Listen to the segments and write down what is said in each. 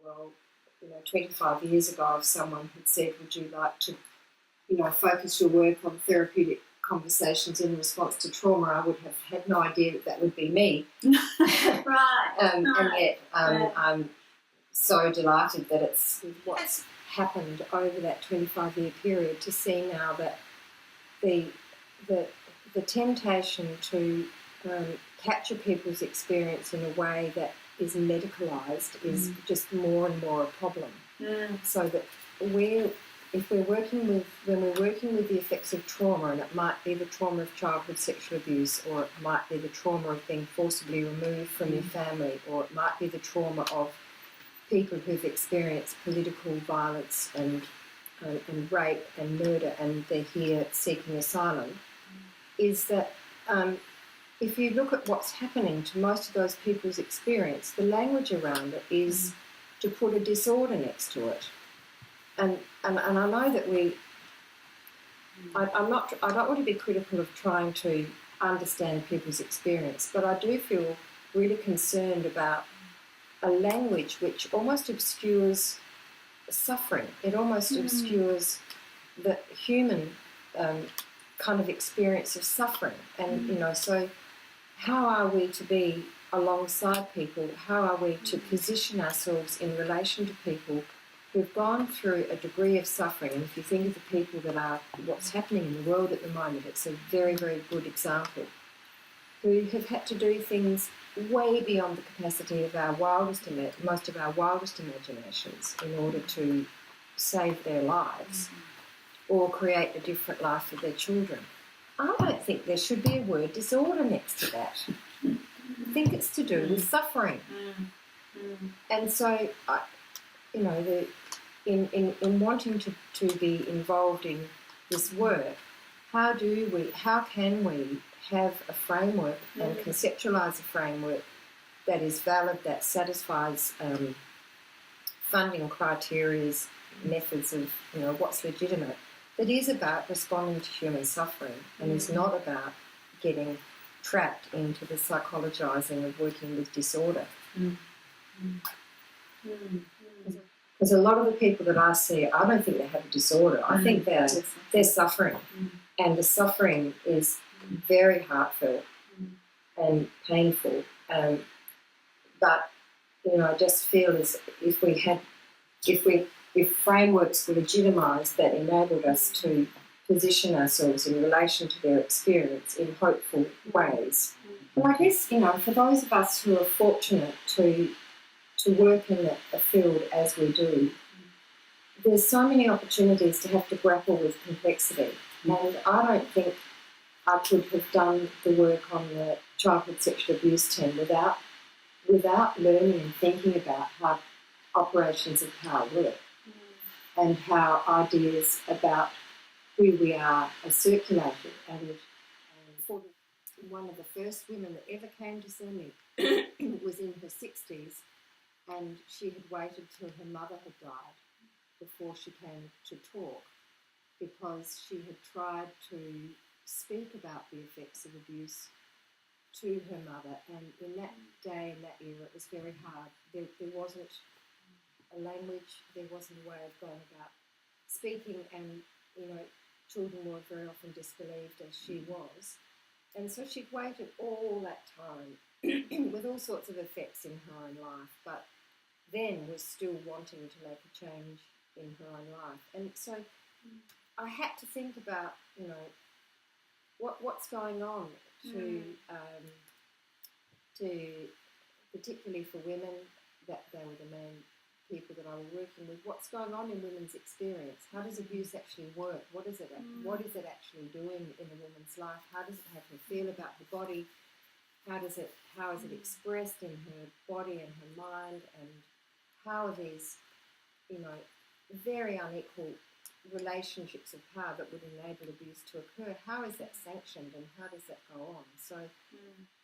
well, 25 years ago, if someone had said, would you like to, focus your work on therapeutic conversations in response to trauma, I would have had no idea that would be me. Right. And yet I'm so delighted that it's what's happened over that 25-year period to see now that the temptation to capture people's experience in a way that is medicalised is just more and more a problem. So that when we're working with the effects of trauma, and it might be the trauma of childhood sexual abuse, or it might be the trauma of being forcibly removed from your family, or it might be the trauma of people who've experienced political violence and rape and murder, and they're here seeking asylum, is that if you look at what's happening to most of those people's experience, the language around it is to put a disorder next to it. And I know that I don't want to be critical of trying to understand people's experience, but I do feel really concerned about a language which almost obscures suffering. It almost obscures the human kind of experience of suffering. And, so how are we to be alongside people? How are we to position ourselves in relation to people who've gone through a degree of suffering? And if you think of the people that are what's happening in the world at the moment, it's a very, very good example, who have had to do things way beyond the capacity of most of our wildest imaginations in order to save their lives or create a different life for their children. I don't think there should be a word disorder next to that. I think it's to do with suffering. And so, in wanting to be involved in this work, how can we have a framework and conceptualise a framework that is valid, that satisfies funding criteria, methods of what's legitimate, that is about responding to human suffering and is not about getting trapped into the psychologising of working with disorder. Because a lot of the people that I see, I don't think they have a disorder. I think they're suffering, and the suffering is very heartfelt and painful. But I just feel as if frameworks were legitimised that enabled us to position ourselves in relation to their experience in hopeful ways. And I guess, for those of us who are fortunate to work in a field as we do, there's so many opportunities to have to grapple with complexity. And I don't think I could have done the work on the childhood sexual abuse team without learning and thinking about how operations of power work and how ideas about who we are circulated. And one of the first women that ever came to see me was in her 60s, and she had waited till her mother had died before she came to talk, because she had tried to speak about the effects of abuse to her mother, and in that day, in that era, it was very hard. There wasn't a language, there wasn't a way of going about speaking, and children were very often disbelieved, as she was. And so she'd waited all that time with all sorts of effects in her own life, but then was still wanting to make a change in her own life. And so I had to think about, what's going on to particularly for women, that they were the main people that I was working with. What's going on in women's experience? How does abuse actually work? What is it actually doing in a woman's life? How does it have her feel about her body? How is it expressed in her body and her mind? And how are these, very unequal relationships of power that would enable abuse to occur, how is that sanctioned and how does that go on? So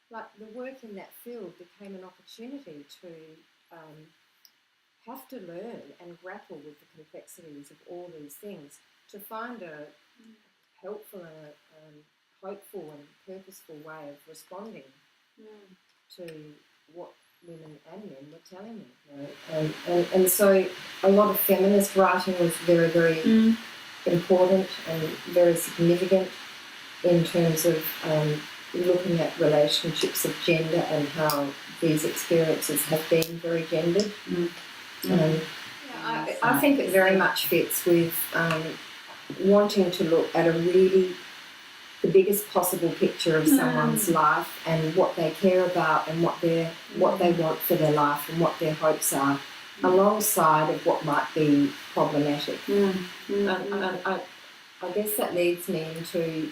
the work in that field became an opportunity to have to learn and grapple with the complexities of all these things, to find a helpful and hopeful and purposeful way of responding to what women and men were telling me. And so a lot of feminist writing was very, very important and very significant in terms of looking at relationships of gender and how these experiences have been very gendered. I think it very much fits with wanting to look at the biggest possible picture of someone's life and what they care about and what they want for their life and what their hopes are, alongside of what might be problematic. I guess that leads me into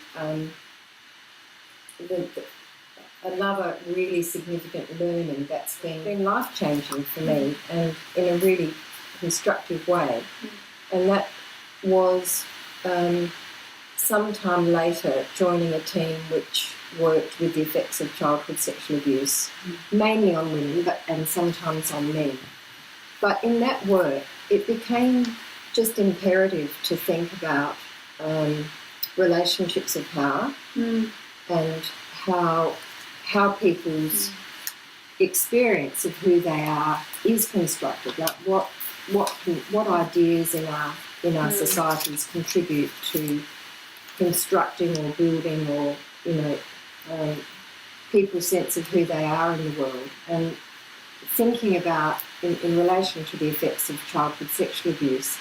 another really significant learning that's been life-changing for me and in a really constructive way. And that was sometime later joining a team which worked with the effects of childhood sexual abuse, mainly on women and sometimes on men. But in that work, it became just imperative to think about relationships of power and how people's experience of who they are is constructed. Like what ideas in our societies contribute to constructing or building or people's sense of who they are in the world, and thinking about in relation to the effects of childhood sexual abuse,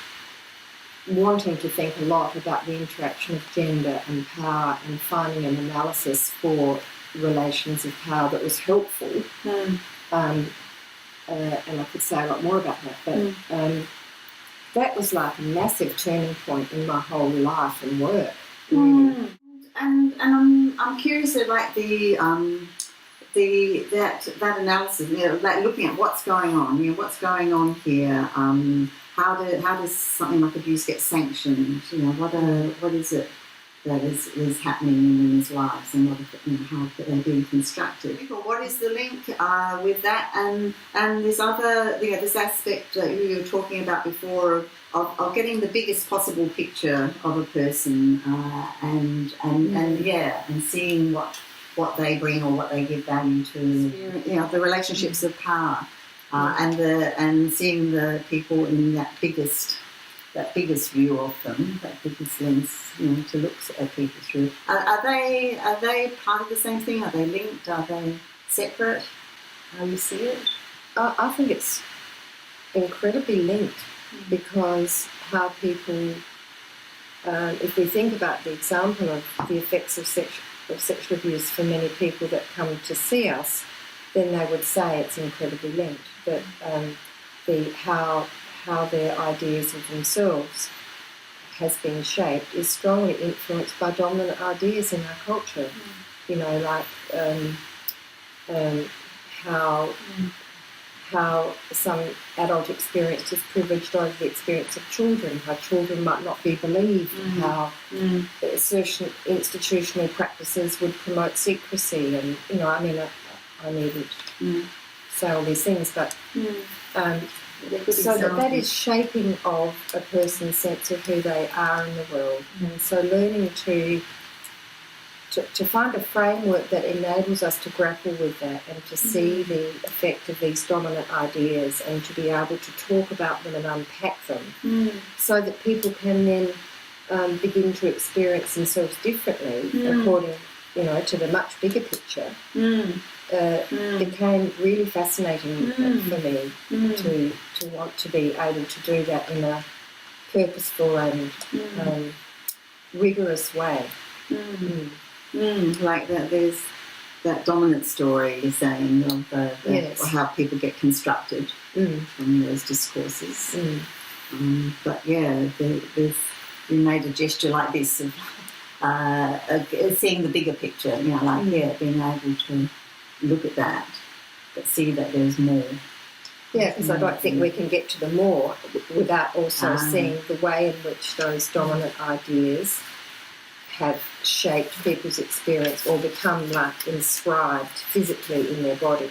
wanting to think a lot about the interaction of gender and power and finding an analysis for relations of power that was helpful. And I could say a lot more about that, but that was like a massive turning point in my whole life and work. Really. And I'm curious about that analysis, like looking at what's going on, what's going on here. How does something like abuse get sanctioned? What is it that is happening in women's lives, and how are they being constructed? What is the link with that and this other this aspect that you were talking about before of getting the biggest possible picture of a person and seeing what they bring or what they give value to, the relationships of power, and seeing the people in that biggest view of them, that biggest lens, to look at people through. Are they part of the same thing? Are they linked? Are they separate? How you see it? I think it's incredibly linked, because how people, if we think about the example of the effects of sexual abuse for many people that come to see us, then they would say it's incredibly linked. That how their ideas of themselves has been shaped is strongly influenced by dominant ideas in our culture. How some adult experience is privileged over the experience of children, how children might not be believed, how certain institutional practices would promote secrecy, and I needn't say all these things, but so that is shaping of a person's sense of who they are in the world. And so learning to find a framework that enables us to grapple with that and to see the effect of these dominant ideas and to be able to talk about them and unpack them, so that people can then begin to experience themselves differently according to the much bigger picture, became really fascinating for me to want to be able to do that in a purposeful and rigorous way. Like that, there's that dominant story you're saying of yes. how people get constructed from those discourses. But there's you made a gesture like this of seeing the bigger picture, being able to look at that, but see that there's more. Yeah, because I don't think we can get to the more without also seeing the way in which those dominant ideas have shaped people's experience or become like inscribed physically in their body.